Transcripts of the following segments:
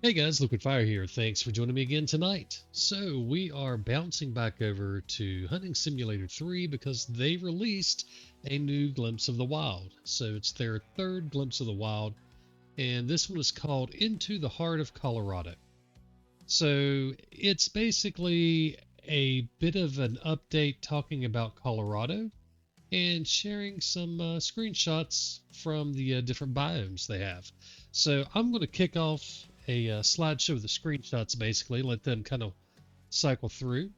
Hey guys, Liquid Fire here. Thanks for joining me again tonight. So we are bouncing back over to Hunting Simulator 3 because they released a new glimpse of the wild. So it's their third glimpse of the wild, and this one is called Into the Heart of Colorado. So it's basically a bit of an update talking about Colorado and sharing some screenshots from the different biomes they have. So I'm going to kick off a slideshow of the screenshots, basically, let them kind of cycle through,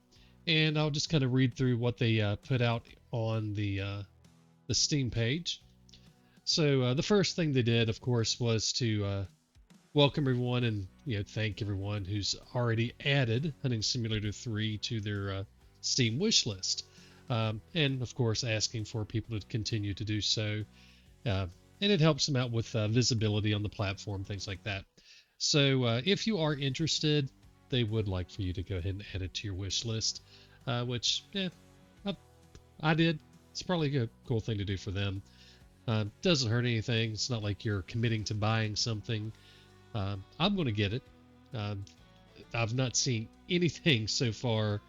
and I'll just kind of read through what they put out on the Steam page. So the first thing they did, of course, was to welcome everyone and thank everyone who's already added Hunting Simulator 3 to their Steam wish list. And of course, asking for people to continue to do so. And it helps them out with visibility on the platform, things like that. So if you are interested, they would like for you to go ahead and add it to your wish list, which, I did. It's probably a cool thing to do for them. Doesn't hurt anything. It's not like you're committing to buying something. I'm going to get it. I've not seen anything so far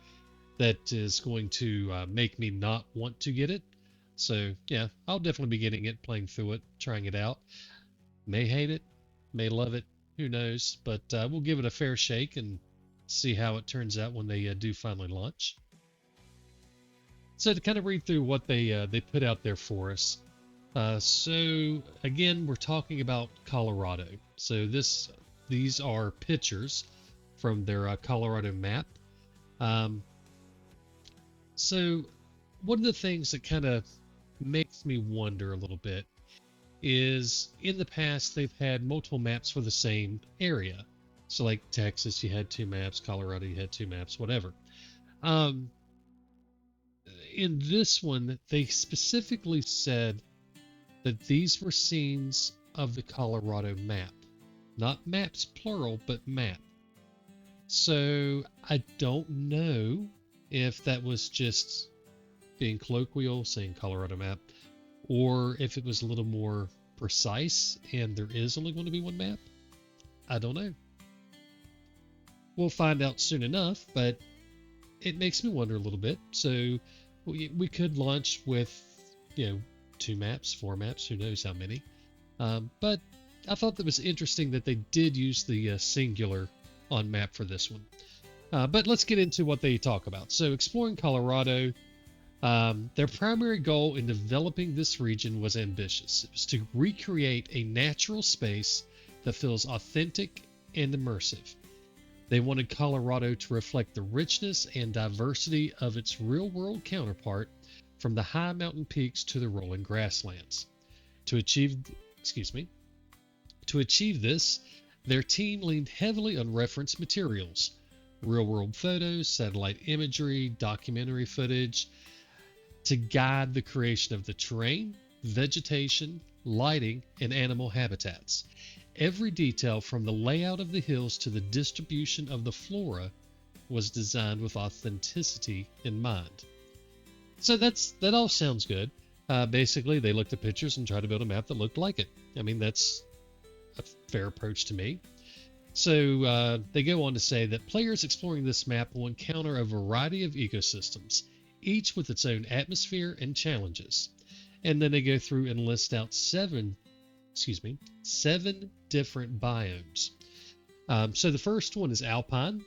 that is going to make me not want to get it. So yeah, I'll definitely be getting it, playing through it, trying it out. May hate it, may love it, who knows? But we'll give it a fair shake and see how it turns out when they do finally launch. So to kind of read through what they put out there for us. So again, we're talking about Colorado. So these are pictures from their Colorado map. So one of the things that kind of makes me wonder a little bit is in the past they've had multiple maps for the same area. So like Texas, you had two maps, Colorado, you had two maps, whatever. In this one, they specifically said that these were scenes of the Colorado map. Not maps plural, but map. So I don't know if that was just being colloquial, saying Colorado map, or if it was a little more precise and there is only going to be one map. I don't know. We'll find out soon enough, but it makes me wonder a little bit. So we could launch with, two maps, four maps, who knows how many. But I thought that was interesting that they did use the singular on map for this one. But let's get into what they talk about. So exploring Colorado, their primary goal in developing this region was ambitious. It was to recreate a natural space that feels authentic and immersive. They wanted Colorado to reflect the richness and diversity of its real-world counterpart, from the high mountain peaks to the rolling grasslands. To achieve this, their team leaned heavily on reference materials, real-world photos, satellite imagery, documentary footage, to guide the creation of the terrain, vegetation, lighting, and animal habitats. Every detail from the layout of the hills to the distribution of the flora was designed with authenticity in mind. So that all sounds good. Basically, they looked at pictures and tried to build a map that looked like it. I mean, that's a fair approach to me. So they go on to say that players exploring this map will encounter a variety of ecosystems, each with its own atmosphere and challenges. And then they go through and list out seven different biomes. So the first one is Alpine.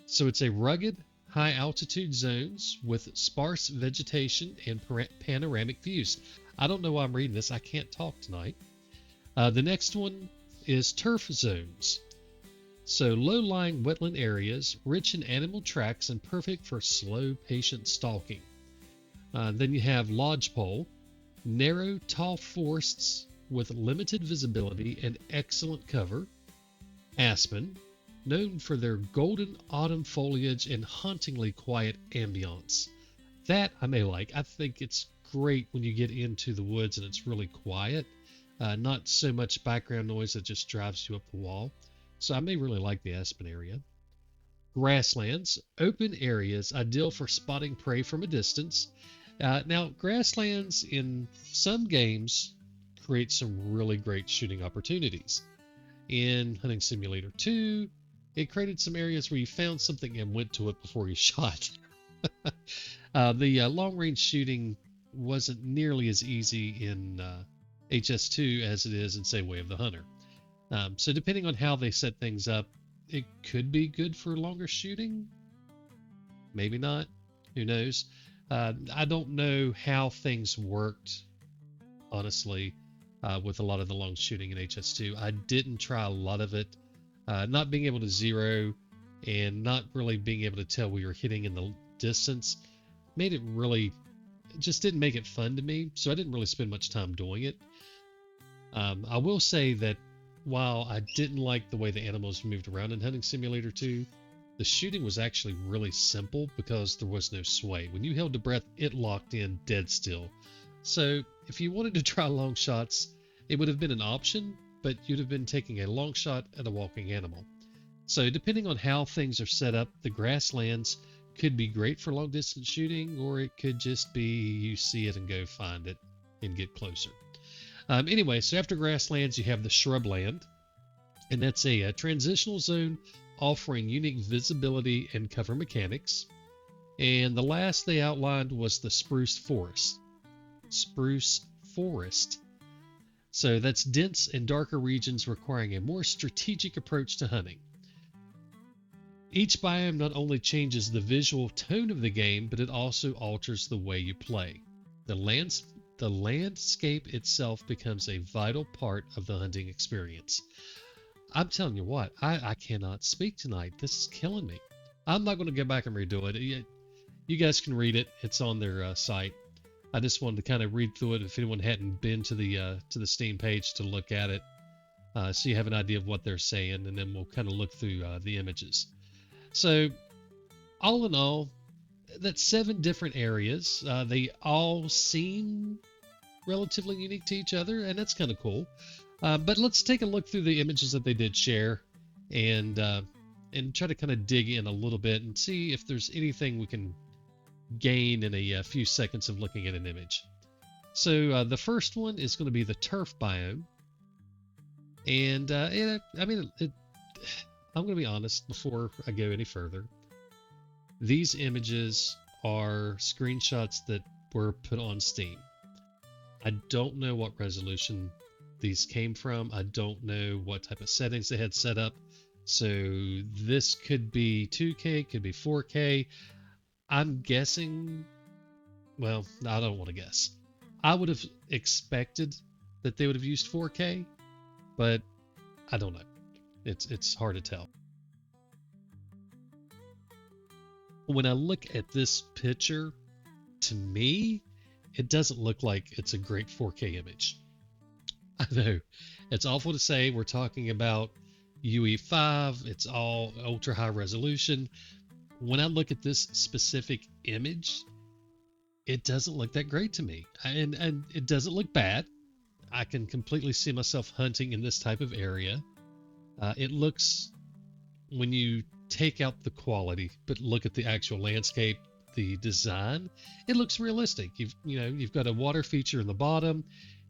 So it's a rugged, high altitude zones with sparse vegetation and panoramic views. I don't know why I'm reading this. I can't talk tonight. The next one is turf zones. So low-lying wetland areas, rich in animal tracks and perfect for slow, patient stalking. Then you have Lodgepole, narrow, tall forests with limited visibility and excellent cover. Aspen, known for their golden autumn foliage and hauntingly quiet ambiance. That I may like. I think it's great when you get into the woods and it's really quiet. Not so much background noise that just drives you up the wall. So I may really like the Aspen area. Grasslands, open areas ideal for spotting prey from a distance. Now, grasslands in some games create some really great shooting opportunities. In Hunting Simulator 2, it created some areas where you found something and went to it before you shot. The long-range shooting wasn't nearly as easy in HS2 as it is in, say, Way of the Hunter. So depending on how they set things up, it could be good for longer shooting. Maybe not. Who knows? I don't know how things worked, honestly, with a lot of the long shooting in HS2. I didn't try a lot of it. Not being able to zero and not really being able to tell we were hitting in the distance made it really, just didn't make it fun to me. So I didn't really spend much time doing it. I will say that while I didn't like the way the animals moved around in Hunting Simulator 2, the shooting was actually really simple because there was no sway. When you held the breath, it locked in dead still. So if you wanted to try long shots, it would have been an option, but you'd have been taking a long shot at a walking animal. So depending on how things are set up, the grasslands could be great for long distance shooting, or it could just be you see it and go find it and get closer. Anyway, so after grasslands, you have the shrubland, and that's a transitional zone offering unique visibility and cover mechanics. And the last they outlined was the spruce forest. Spruce forest. So that's dense and darker regions requiring a more strategic approach to hunting. Each biome not only changes the visual tone of the game, but it also alters the way you play. The landscape itself becomes a vital part of the hunting experience. I'm telling you what, I cannot speak tonight. This is killing me. I'm not going to go back and redo it. You guys can read it. It's on their site. I just wanted to kind of read through it if anyone hadn't been to the Steam page to look at it, so you have an idea of what they're saying, and then we'll kind of look through the images. So, all in all, that's 7 different areas. They all seem relatively unique to each other, and that's kind of cool. But let's take a look through the images that they did share, and try to kind of dig in a little bit and see if there's anything we can gain in a few seconds of looking at an image. So the first one is going to be the turf biome, and I'm going to be honest before I go any further. These images are screenshots that were put on Steam. I don't know what resolution these came from. I don't know what type of settings they had set up. So this could be 2K, could be 4K. I'm guessing, well, I don't want to guess. I would have expected that they would have used 4K, but I don't know. It's hard to tell. When I look at this picture, to me, it doesn't look like it's a great 4K image. I know, it's awful to say. We're talking about UE5, it's all ultra high resolution. When I look at this specific image, it doesn't look that great to me. And it doesn't look bad. I can completely see myself hunting in this type of area. It looks, when you take out the quality, but look at the actual landscape, the design, it looks realistic. You've got a water feature in the bottom.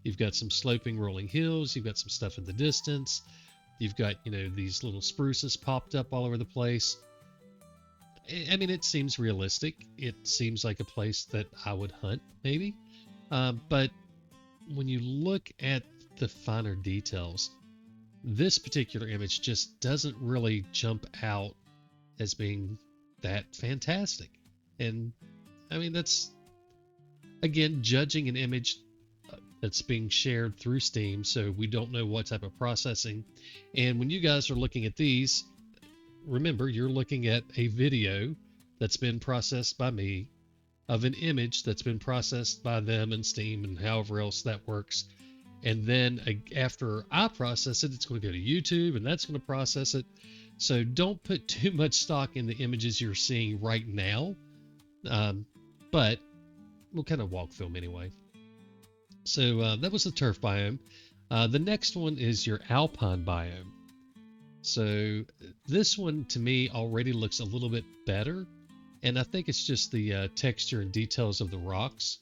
You've got some sloping rolling hills. You've got some stuff in the distance. You've got, these little spruces popped up all over the place. I mean, it seems realistic. It seems like a place that I would hunt, maybe. But when you look at the finer details, this particular image just doesn't really jump out as being that fantastic. And I mean, that's, again, judging an image that's being shared through Steam, so we don't know what type of processing. And when you guys are looking at these, remember, you're looking at a video that's been processed by me of an image that's been processed by them in Steam and however else that works. And then after I process it, it's going to go to YouTube and that's going to process it. So don't put too much stock in the images you're seeing right now. But we'll kind of walk through them anyway. So that was the turf biome. The next one is your Alpine Biome. So this one to me already looks a little bit better, and I think it's just the texture and details of the rocks.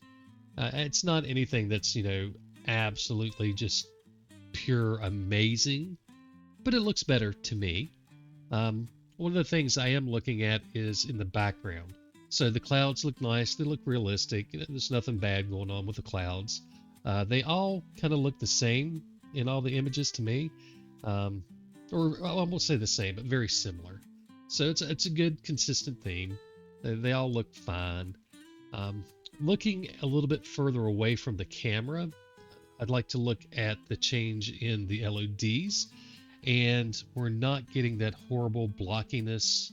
It's not anything that's absolutely just pure amazing, but it looks better to me. One of the things I am looking at is in the background. So the clouds look nice, they look realistic. There's nothing bad going on with the clouds. They all kind of look the same in all the images to me. Or I won't say the same, but very similar. So it's a good consistent theme. They all look fine. Looking a little bit further away from the camera, I'd like to look at the change in the LODs, and we're not getting that horrible blockiness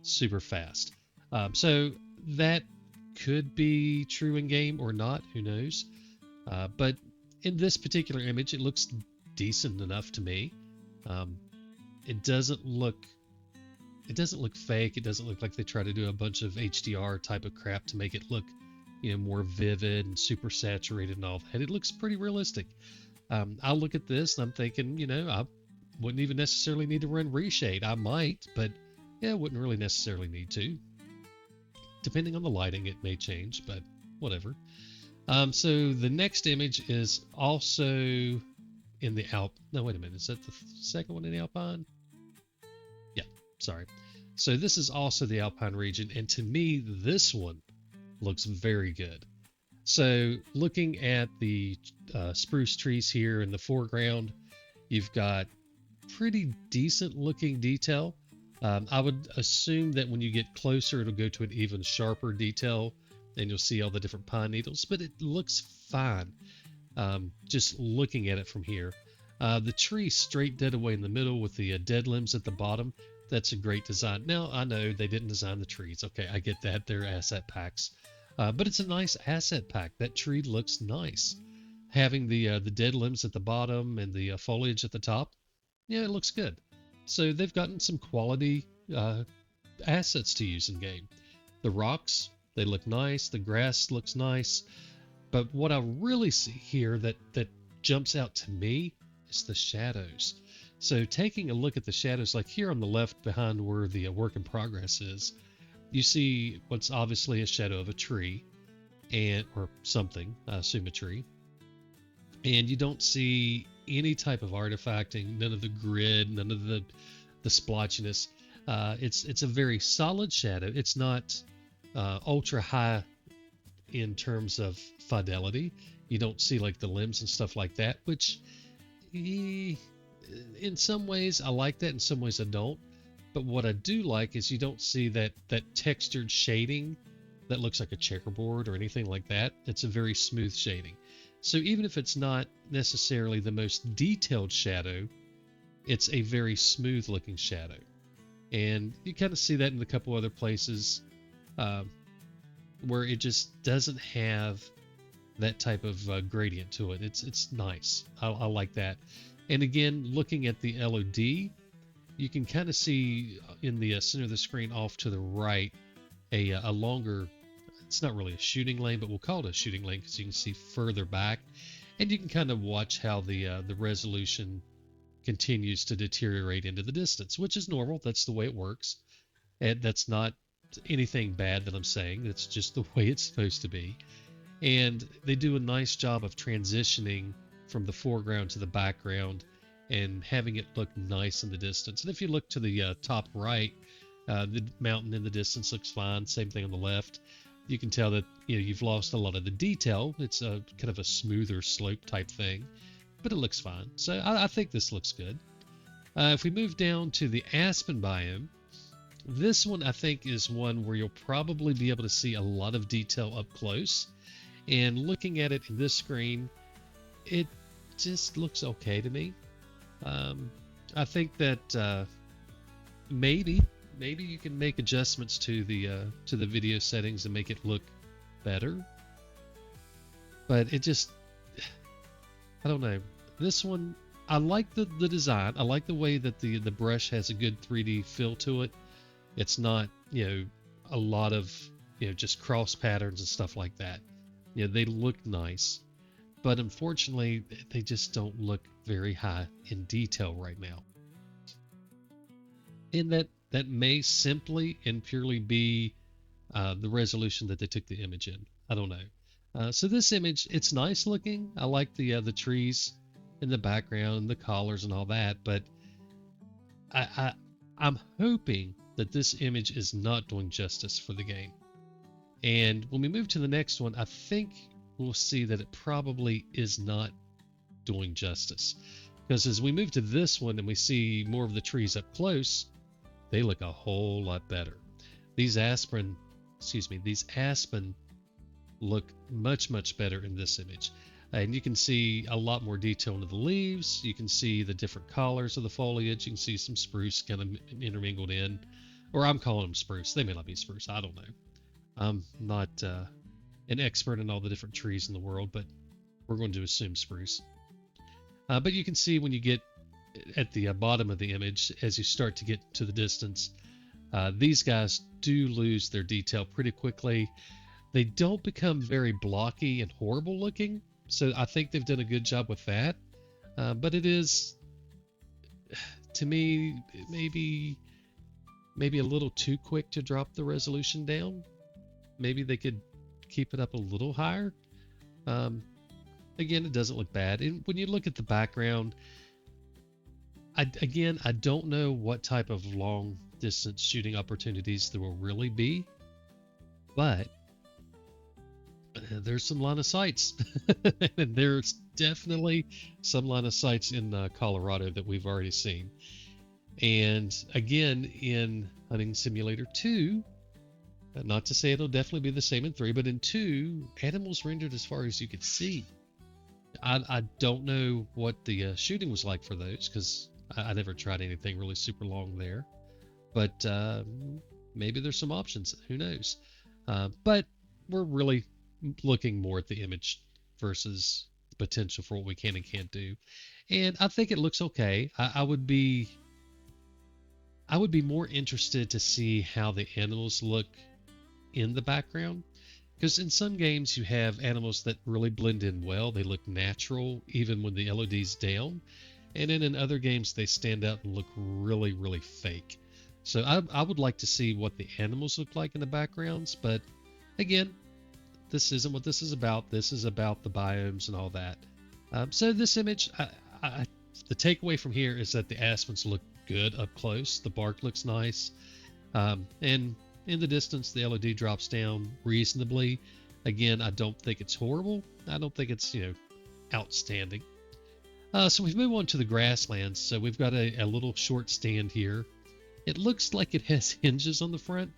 super fast. So that could be true in game or not, who knows? But in this particular image, it looks decent enough to me. It doesn't look fake. It doesn't look like they try to do a bunch of HDR type of crap to make it look, more vivid and super saturated and all that. It looks pretty realistic. I look at this and I'm thinking, I wouldn't even necessarily need to run reshade. I might, but yeah, wouldn't really necessarily need to. Depending on the lighting, it may change, but whatever. So the next image is also in the No, wait a minute. Is that the second one in the Alpine? Yeah, sorry. So this is also the Alpine region, and to me, this one looks very good. So looking at the spruce trees here in the foreground, you've got pretty decent looking detail. I would assume that when you get closer, it'll go to an even sharper detail, and you'll see all the different pine needles, but it looks fine just looking at it from here. The tree straight dead away in the middle with the dead limbs at the bottom, that's a great design. Now, I know they didn't design the trees. Okay, I get that. They're asset packs. But it's a nice asset pack. That tree looks nice. Having the dead limbs at the bottom and the foliage at the top, yeah, it looks good. So they've gotten some quality assets to use in game. The rocks, they look nice. The grass looks nice. But what I really see here that jumps out to me is the shadows. So taking a look at the shadows, like here on the left behind where the work in progress is, you see what's obviously a shadow of a tree, or something, I assume a tree. And you don't see any type of artifacting, none of the grid, none of the splotchiness. It's a very solid shadow. It's not ultra high in terms of fidelity. You don't see like the limbs and stuff like that, which in some ways I like that, in some ways I don't. But what I do like is you don't see that textured shading that looks like a checkerboard or anything like that. It's a very smooth shading. So even if it's not necessarily the most detailed shadow, it's a very smooth looking shadow. And you kind of see that in a couple other places where it just doesn't have that type of gradient to it. It's nice. I like that. And again, looking at the LOD, you can kind of see in the center of the screen off to the right a longer, it's not really a shooting lane, but we'll call it a shooting lane because you can see further back, and you can kind of watch how the resolution continues to deteriorate into the distance, which is normal. That's the way it works, and that's not anything bad that I'm saying. That's just the way it's supposed to be. And they do a nice job of transitioning from the foreground to the background and having it look nice in the distance. And if you look to the top right, the mountain in the distance looks fine. Same thing on the left. You can tell that you've lost a lot of the detail. It's a kind of a smoother slope type thing, but it looks fine. So I think this looks good. If we move down to the Aspen Biome, this one I think is one where you'll probably be able to see a lot of detail up close. And looking at it in this screen, it just looks okay to me. I think that maybe you can make adjustments to the video settings and make it look better. But it just, I don't know. This one, I like the design. I like the way that the brush has a good 3D feel to it. It's not, a lot of, just cross patterns and stuff like that. They look nice, but unfortunately, they just don't look very high in detail right now. And that may simply and purely be the resolution that they took the image in. I don't know. So this image, it's nice looking. I like the trees in the background, the collars and all that, but I, I I'm hoping that this image is not doing justice for the game. And when we move to the next one, I think we'll see that it probably is not doing justice. Because as we move to this one and we see more of the trees up close, they look a whole lot better. These aspen, these aspen look much, much better in this image. And you can see a lot more detail into the leaves. You can see the different colors of the foliage. You can see some spruce kind of intermingled in. Or I'm calling them spruce. They may not be spruce. I don't know. I'm not an expert in all the different trees in the world, but we're going to assume spruce. But you can see when you get at the bottom of the image, as you start to get to the distance, these guys do lose their detail pretty quickly. They don't become very blocky and horrible looking, so I think they've done a good job with that. But it is, to me, maybe a little too quick to drop the resolution down. Maybe they could keep it up a little higher. Again, it doesn't look bad. And when you look at the background, I don't know what type of long distance shooting opportunities there will really be, but there's some line of sights. And there's definitely some line of sights in Colorado that we've already seen. And again, in Hunting Simulator 2, not to say it'll definitely be the same in 3, but in 2, animals rendered as far as you could see. I don't know what the shooting was like for those, because I never tried anything really super long there. But maybe there's some options. Who knows? But we're really looking more at the image versus the potential for what we can and can't do. And I think it looks okay. I would be more interested to see how the animals look in the background, because in some games you have animals that really blend in well. They look natural even when the LOD's down, and then in other games they stand out and look really, really fake. So I would like to see what the animals look like in the backgrounds, but again, this isn't what this is about. This is about the biomes and all that. So this image, the takeaway from here is that the aspens look good up close. The bark looks nice, and in the distance, the LOD drops down reasonably. Again, I don't think it's horrible. I don't think it's, outstanding. So we move on to the grasslands. So we've got a little short stand here. It looks like it has hinges on the front.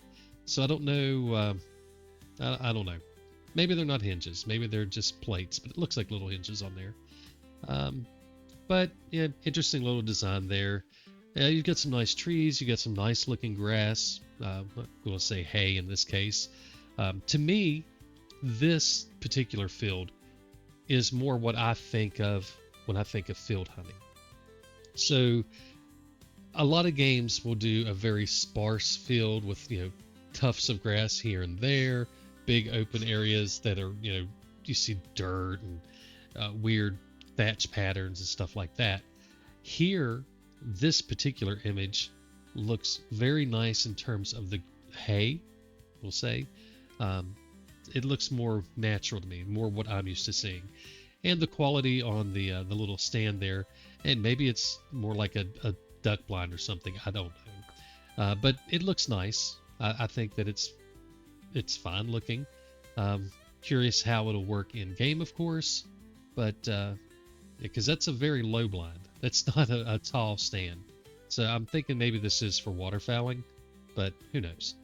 So I don't know. I don't know. Maybe they're not hinges. Maybe they're just plates, but it looks like little hinges on there. But yeah, interesting little design there. You've got some nice trees. You got some nice looking grass. I'm going to say hay in this case. To me, this particular field is more what I think of when I think of field hunting. So a lot of games will do a very sparse field with, tufts of grass here and there, big open areas that are, you see dirt and weird thatch patterns and stuff like that. Here, this particular image looks very nice in terms of the hay, we'll say. It looks more natural to me, more what I'm used to seeing. And the quality on the little stand there, and maybe it's more like a duck blind or something, I don't know. But it looks nice. I think that it's fine looking. Curious how it'll work in game, of course, but because that's a very low blind. That's not a tall stand. So I'm thinking maybe this is for waterfowling, but who knows.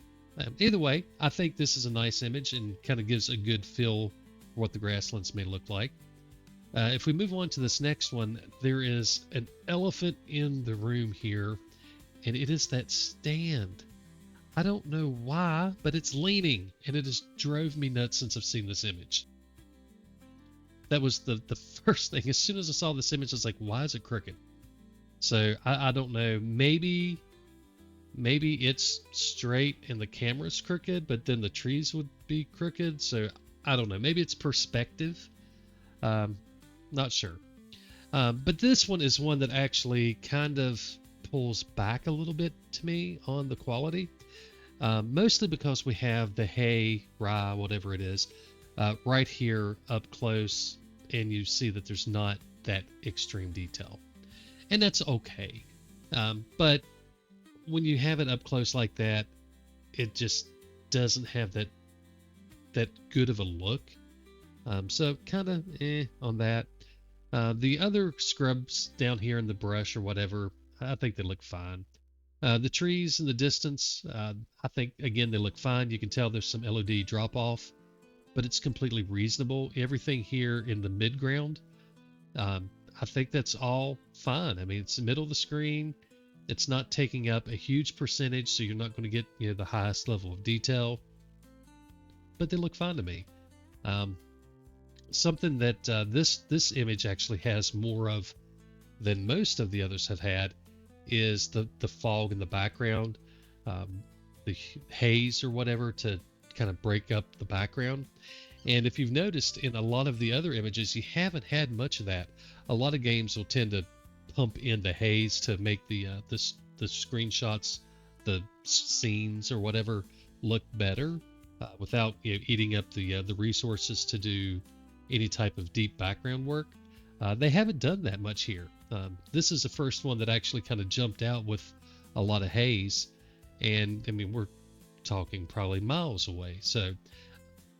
Either way, I think this is a nice image and kind of gives a good feel for what the grasslands may look like. If we move on to this next one, there is an elephant in the room here, and it is that stand. I don't know why, but it's leaning, and it has drove me nuts since I've seen this image. That was the first thing. As soon as I saw this image, I was like, why is it crooked? So I don't know. Maybe it's straight and the camera's crooked, but then the trees would be crooked. So I don't know. Maybe it's perspective. Not sure. But this one is one that actually kind of pulls back a little bit to me on the quality. Mostly because we have the hay, rye, whatever it is, right here up close, and you see that there's not that extreme detail. And that's okay. But when you have it up close like that, it just doesn't have that good of a look. So kind of on that. The other scrubs down here in the brush or whatever, I think they look fine. The trees in the distance, I think again they look fine. You can tell there's some LOD drop off, but it's completely reasonable. Everything here in the mid ground, um, I think that's all fine. I mean, it's the middle of the screen. It's not taking up a huge percentage, so you're not going to get the highest level of detail, but they look fine to me. Um, Something that this image actually has more of than most of the others have had is the fog in the background, the haze or whatever to kind of break up the background. And if you've noticed in a lot of the other images, you haven't had much of that. A lot of games will tend to pump in the haze to make the screenshots, the scenes or whatever look better without eating up the resources to do any type of deep background work. They haven't done that much here. This is the first one that actually kind of jumped out with a lot of haze, and I mean we're talking probably miles away. So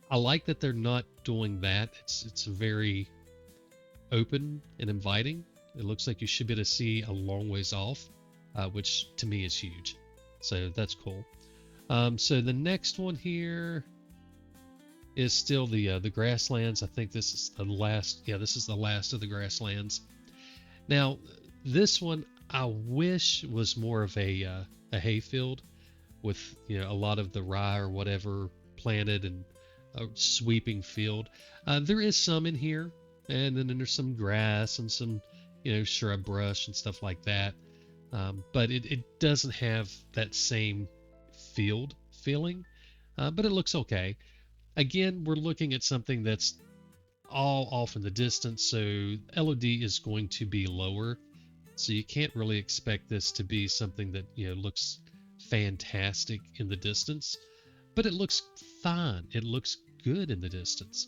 I like that they're not doing that. It's very open and inviting. It looks like you should be able to see a long ways off, which to me is huge. So that's cool. So the next one here is still the grasslands. I think this is the last. Yeah, this is the last of the grasslands. Now, this one I wish was more of a hayfield with a lot of the rye or whatever planted and a sweeping field. There is some in here, and then there's some grass and some shrub brush and stuff like that. But it doesn't have that same field feeling. But it looks okay. Again, we're looking at something that's all off in the distance, so LOD is going to be lower. So you can't really expect this to be something that looks fantastic in the distance, but it looks fine. It looks good in the distance.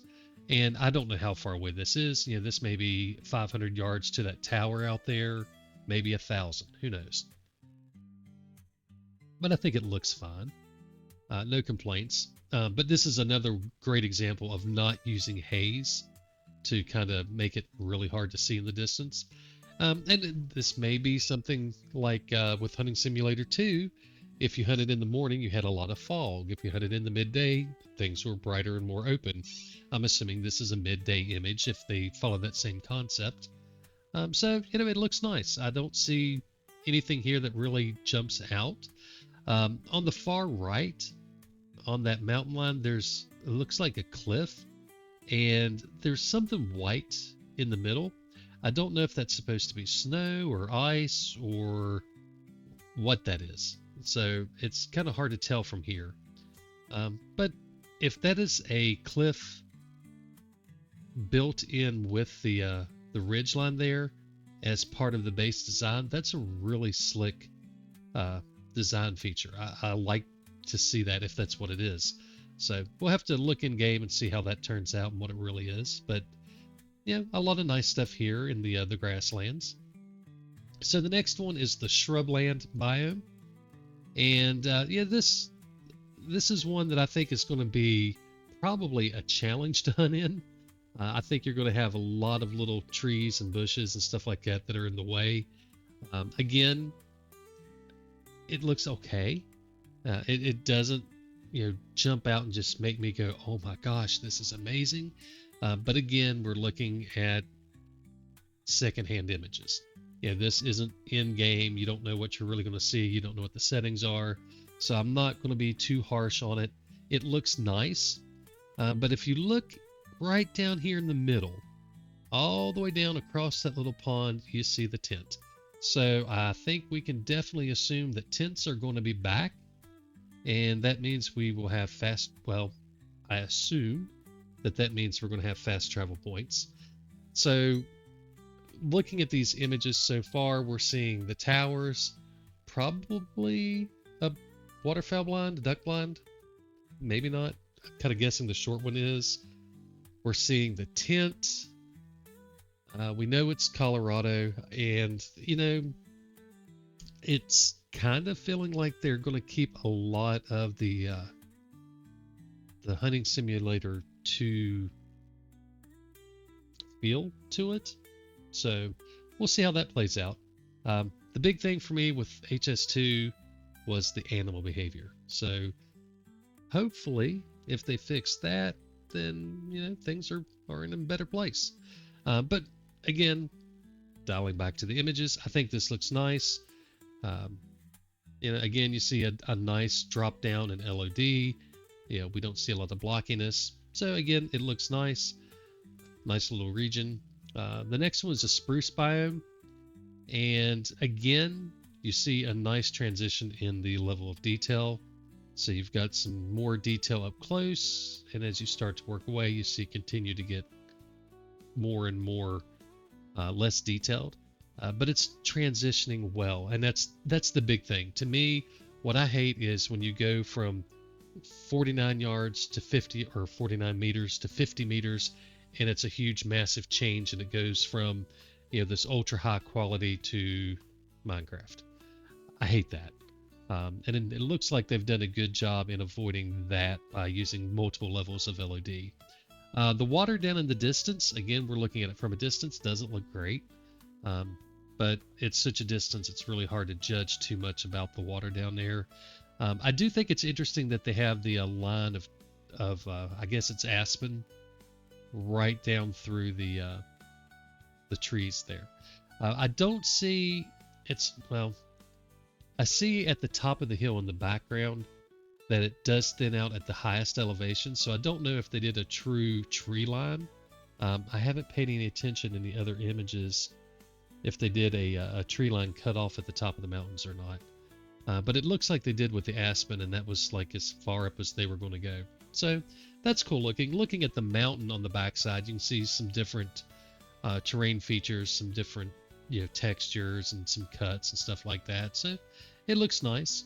And I don't know how far away this is. This may be 500 yards to that tower out there, maybe 1,000. Who knows? But I think it looks fine. No complaints. But this is another great example of not using haze to kind of make it really hard to see in the distance. And this may be something like with Hunting Simulator 2. If you hunted in the morning, you had a lot of fog. If you hunted in the midday, things were brighter and more open. I'm assuming this is a midday image if they follow that same concept. So, it looks nice. I don't see anything here that really jumps out. On the far right, on that mountain line, it looks like a cliff, and there's something white in the middle. I don't know if that's supposed to be snow or ice or what that is. So it's kind of hard to tell from here. But if that is a cliff built in with the ridge line there as part of the base design, that's a really slick design feature. I like to see that if that's what it is. So we'll have to look in game and see how that turns out and what it really is. But yeah, a lot of nice stuff here in the grasslands. So the next one is the Shrubland Biome. And yeah, this is one that I think is going to be probably a challenge to hunt in. I think you're going to have a lot of little trees and bushes and stuff like that are in the way. Again, it looks okay. It doesn't jump out and just make me go, oh my gosh, this is amazing. But again, we're looking at secondhand images. This isn't in game. You don't know what you're really going to see. You don't know what the settings are. So I'm not going to be too harsh on it. It looks nice. But if you look right down here in the middle, all the way down across that little pond, you see the tent. So I think we can definitely assume that tents are going to be back. And that means we will have I assume that means we're going to have fast travel points. So looking at these images so far, we're seeing the towers, probably a waterfowl blind, a duck blind, maybe not. I'm kind of guessing the short one is. We're seeing the tent. We know it's Colorado, and It's kind of feeling like they're going to keep a lot of the hunting simulator 2 feel to it. So we'll see how that plays out. The big thing for me with HS2 was the animal behavior. So hopefully, if they fix that, then things are in a better place. But again, dialing back to the images, I think this looks nice. Um, again, you see a nice drop down in LOD. We don't see a lot of blockiness. So again, it looks nice. Nice little region. The next one is a spruce biome. And again, you see a nice transition in the level of detail. So you've got some more detail up close. And as you start to work away, you see continue to get more and more less detailed. But it's transitioning well. And that's the big thing. To me, what I hate is when you go from 49 yards to 50 or 49 meters to 50 meters, and it's a huge massive change, and it goes from this ultra high quality to Minecraft. I hate that. And it looks like they've done a good job in avoiding that by using multiple levels of LOD. The water down in the distance, again, we're looking at it from a distance, doesn't look great. But it's such a distance, it's really hard to judge too much about the water down there. I do think it's interesting that they have the line of I guess it's aspen right down through the trees there. I don't see I see at the top of the hill in the background that it does thin out at the highest elevation, so I don't know if they did a true tree line. I haven't paid any attention in the other images if they did a tree line cut off at the top of the mountains or not. But it looks like they did with the aspen, and that was like as far up as they were going to go. So that's cool looking. Looking at the mountain on the backside, you can see some different terrain features, some different textures and some cuts and stuff like that. So it looks nice.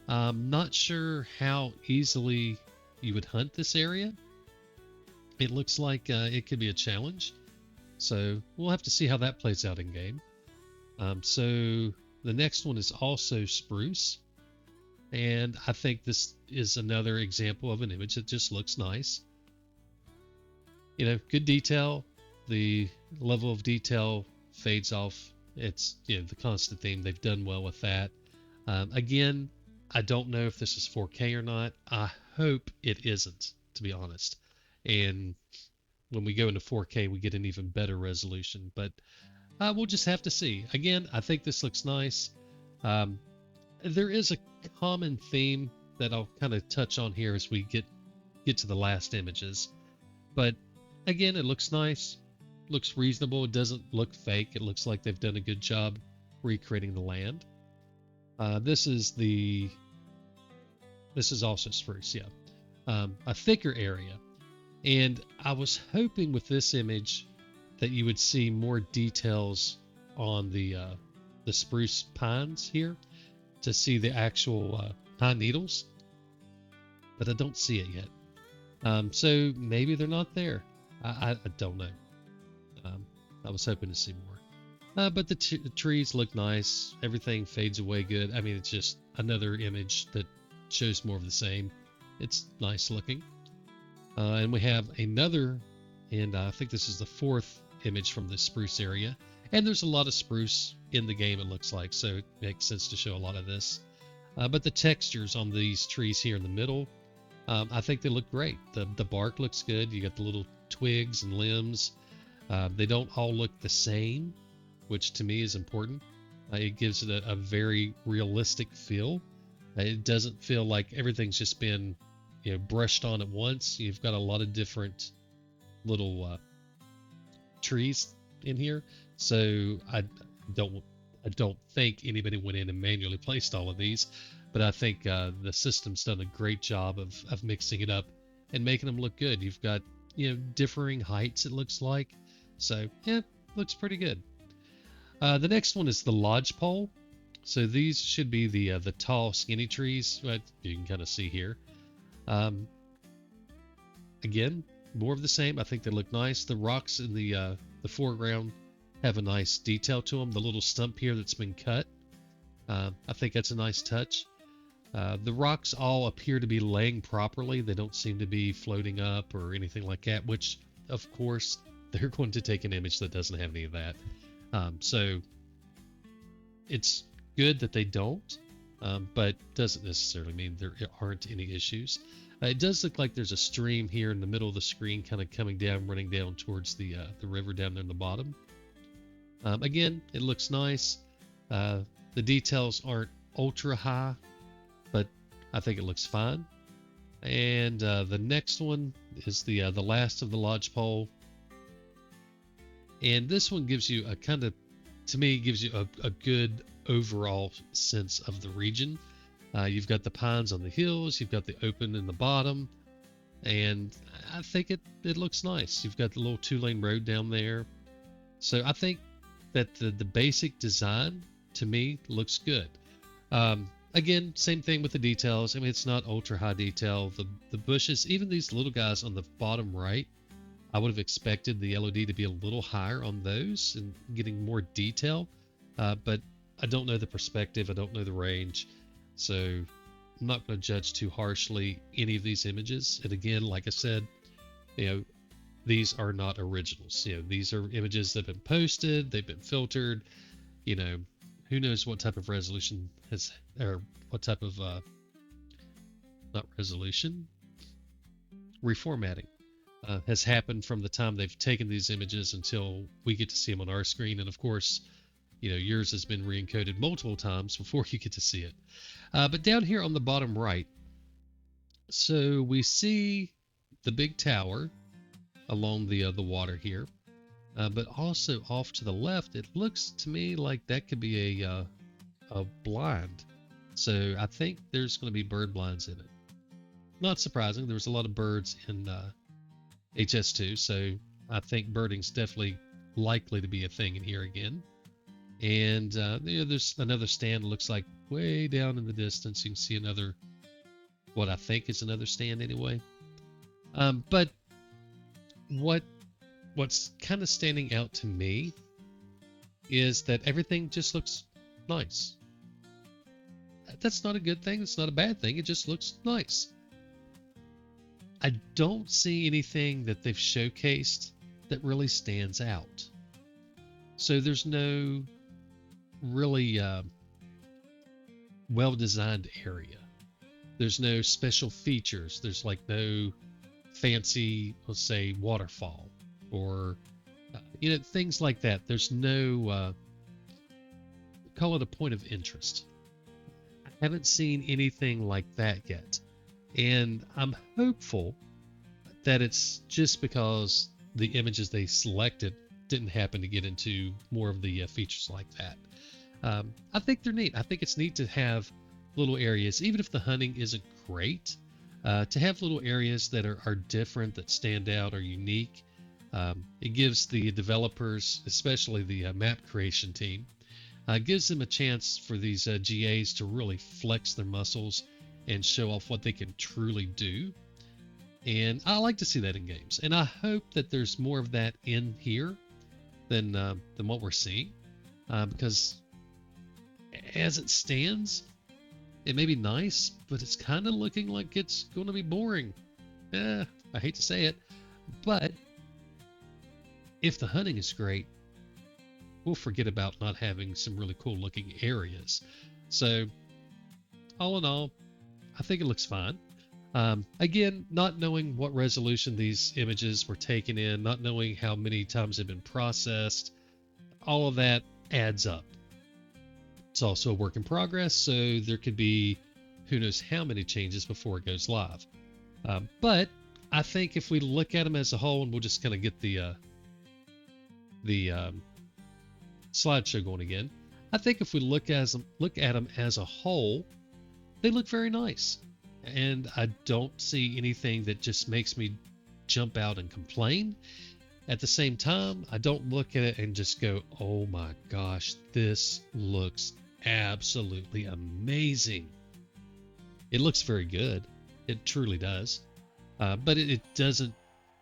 Not sure how easily you would hunt this area. It looks like it could be a challenge. So we'll have to see how that plays out in game. So the next one is also spruce. And I think this is another example of an image that just looks nice. Good detail. The level of detail fades off. It's the constant theme. They've done well with that. Again, I don't know if this is 4K or not. I hope it isn't, to be honest. And when we go into 4K, we get an even better resolution. But we'll just have to see. Again, I think this looks nice. There is a common theme that I'll kind of touch on here as we get to the last images. But again, it looks nice. Looks reasonable. It doesn't look fake. It looks like they've done a good job recreating the land. This is also spruce, yeah. A thicker area. And I was hoping with this image that you would see more details on the spruce pines here to see the actual pine needles, but I don't see it yet. So maybe they're not there. I don't know. I was hoping to see more. But the trees look nice. Everything fades away good. I mean, it's just another image that shows more of the same. It's nice looking. And we have another, and I think this is the 4th image from the spruce area. And there's a lot of spruce in the game, it looks like, so it makes sense to show a lot of this. But the textures on these trees here in the middle, I think they look great. The bark looks good. You got the little twigs and limbs. They don't all look the same, which to me is important. It gives it a very realistic feel. It doesn't feel like everything's just been brushed on at once. You've got a lot of different little trees in here, so I don't think anybody went in and manually placed all of these, but I think the system's done a great job of mixing it up and making them look good. You've got differing heights, it looks like, so yeah, looks pretty good. The next one is the lodgepole. So these should be the tall skinny trees, but you can kind of see here. Again, more of the same. I think they look nice. The rocks in the foreground have a nice detail to them. The little stump here that's been cut I think that's a nice touch. The rocks all appear to be laying properly. They don't seem to be floating up or anything like that, which, of course, they're going to take an image that doesn't have any of that. So it's good that they don't, but doesn't necessarily mean there aren't any issues. It does look like there's a stream here in the middle of the screen kind of coming down, running down towards the river down there in the bottom. Again, it looks nice. The details aren't ultra high, but I think it looks fine. And the next one is the last of the lodgepole. And this one gives you a kind of, to me, gives you a good overall sense of the region. You've got the pines on the hills, you've got the open in the bottom, and I think it looks nice. You've got the little 2-lane road down there. So I think that the basic design, to me, looks good. Again, same thing with the details. I mean, it's not ultra high detail. The bushes, even these little guys on the bottom right, I would have expected the LOD to be a little higher on those and getting more detail, but I don't know the perspective. I don't know the range. So I'm not going to judge too harshly any of these images. And again, like I said, these are not originals. These are images that have been posted, they've been filtered. Who knows what type of resolution or what type of not resolution, reformatting has happened from the time they've taken these images until we get to see them on our screen. And of course, yours has been re-encoded multiple times before you get to see it. But down here on the bottom right, so we see the big tower along the water here, but also off to the left, it looks to me like that could be a blind. So I think there's going to be bird blinds in it. Not surprising. There was a lot of birds in HS2, so I think birding's definitely likely to be a thing in here again. And there's another stand, looks like way down in the distance. You can see another, what I think is another stand anyway. But what's kind of standing out to me is that everything just looks nice. That's not a good thing. It's not a bad thing. It just looks nice. I don't see anything that they've showcased that really stands out. So there's no really well-designed area. There's no special features. There's like no fancy, let's say, waterfall or things like that. There's no call it a point of interest. I haven't seen anything like that yet, and I'm hopeful that it's just because the images they selected didn't happen to get into more of the features like that. I think they're neat. I think it's neat to have little areas, even if the hunting isn't great, to have little areas that are different, that stand out, are unique. It gives the developers, especially the map creation team, gives them a chance for these GAs to really flex their muscles and show off what they can truly do. And I like to see that in games. And I hope that there's more of that in here than what we're seeing. Because as it stands, it may be nice, but it's kind of looking like it's going to be boring. I hate to say it, but if the hunting is great, we'll forget about not having some really cool looking areas. So all in all, I think it looks fine. Again, not knowing what resolution these images were taken in, not knowing how many times they've been processed, all of that adds up. It's also a work in progress, so there could be who knows how many changes before it goes live. But I think if we look at them as a whole, and we'll just kind of get the slideshow going again, I think if we look at them as a whole, they look very nice. And I don't see anything that just makes me jump out and complain. At the same time, I don't look at it and just go, oh my gosh, this looks absolutely amazing. It looks very good. It truly does. But it doesn't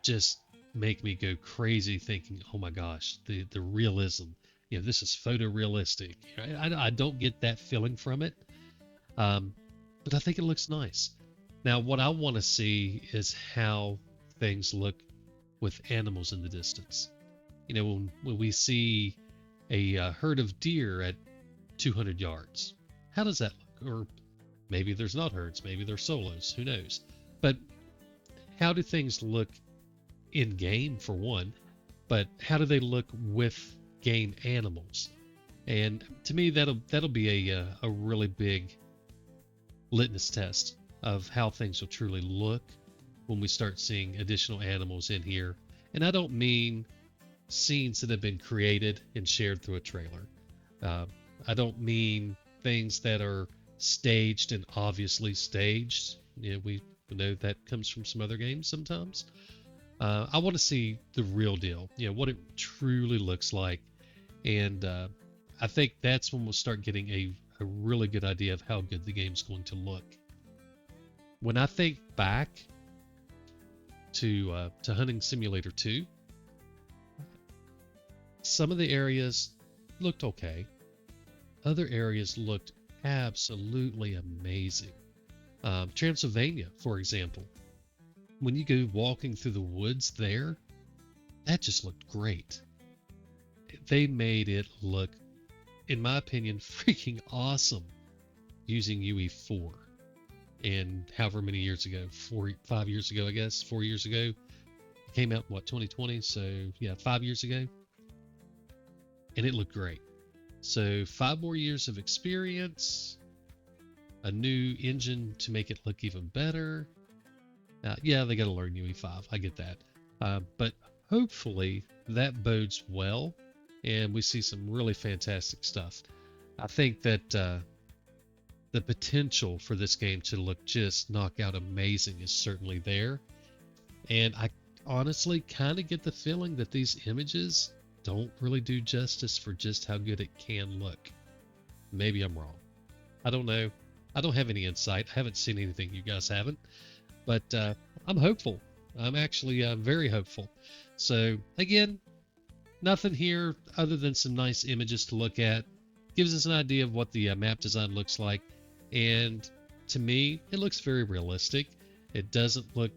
just make me go crazy thinking, oh my gosh, the realism this is photorealistic. I don't get that feeling from it, um, but I think it looks nice. Now, what I want to see is how things look with animals in the distance. When we see a herd of deer at 200 yards, how does that look? Or maybe there's not herds, maybe they're solos, who knows? But how do things look in game, for one? But how do they look with game animals? And to me, that'll be a really big litmus test of how things will truly look when we start seeing additional animals in here. And I don't mean scenes that have been created and shared through a trailer. I don't mean things that are staged and obviously staged. We know that comes from some other games sometimes. I want to see the real deal, what it truly looks like. And I think that's when we'll start getting a really good idea of how good the game's going to look. When I think back to Hunting Simulator 2, some of the areas looked okay. Other areas looked absolutely amazing. Transylvania, for example. When you go walking through the woods there, that just looked great. They made it look, in my opinion, freaking awesome using UE4. And however many years ago, 5 years ago, I guess, 4 years ago, it came out, 2020? So yeah, 5 years ago. And it looked great. So 5 more years of experience, a new engine to make it look even better. Yeah, they got to learn UE5. I get that. But hopefully that bodes well and we see some really fantastic stuff. I think that the potential for this game to look just knockout amazing is certainly there. And I honestly kind of get the feeling that these images don't really do justice for just how good it can look. Maybe I'm wrong. I don't know. I don't have any insight. I haven't seen anything you guys haven't. But I'm hopeful. I'm actually very hopeful. So again, nothing here other than some nice images to look at. Gives us an idea of what the map design looks like. And to me, it looks very realistic. It doesn't look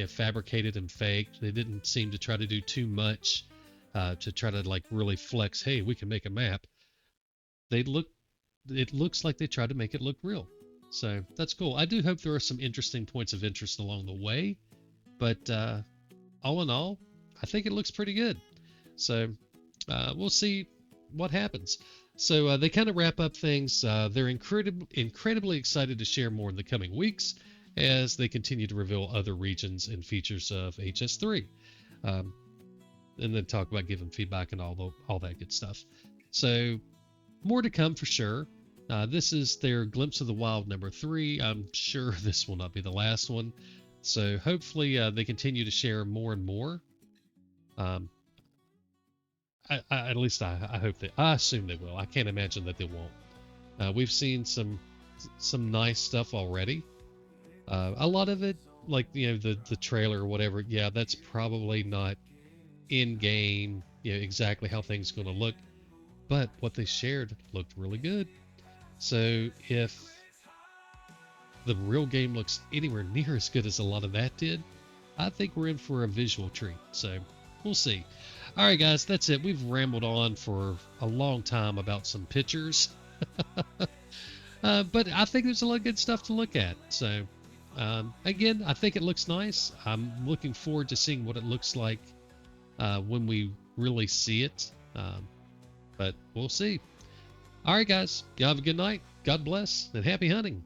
fabricated and fake. They didn't seem to try to do too much to try to really flex, hey, we can make a map. It looks like they tried to make it look real. So that's cool. I do hope there are some interesting points of interest along the way, but all in all, I think it looks pretty good. So we'll see what happens. So they kind of wrap up things. They're incredibly excited to share more in the coming weeks as they continue to reveal other regions and features of HS3, and then talk about giving feedback and all that good stuff. So more to come for sure. This is their Glimpse of the Wild number 3. I'm sure this will not be the last one. So hopefully they continue to share more and more. At least I hope that. I assume they will. I can't imagine that they won't. We've seen some nice stuff already. A lot of it, the trailer or whatever. Yeah, that's probably not in game. Exactly how things are going to look. But what they shared looked really good. So if the real game looks anywhere near as good as a lot of that did, I think we're in for a visual treat. So we'll see. All right, guys, that's it. We've rambled on for a long time about some pictures. But I think there's a lot of good stuff to look at. So again, I think it looks nice. I'm looking forward to seeing what it looks like when we really see it. But we'll see. All right, guys, y'all have a good night. God bless and happy hunting.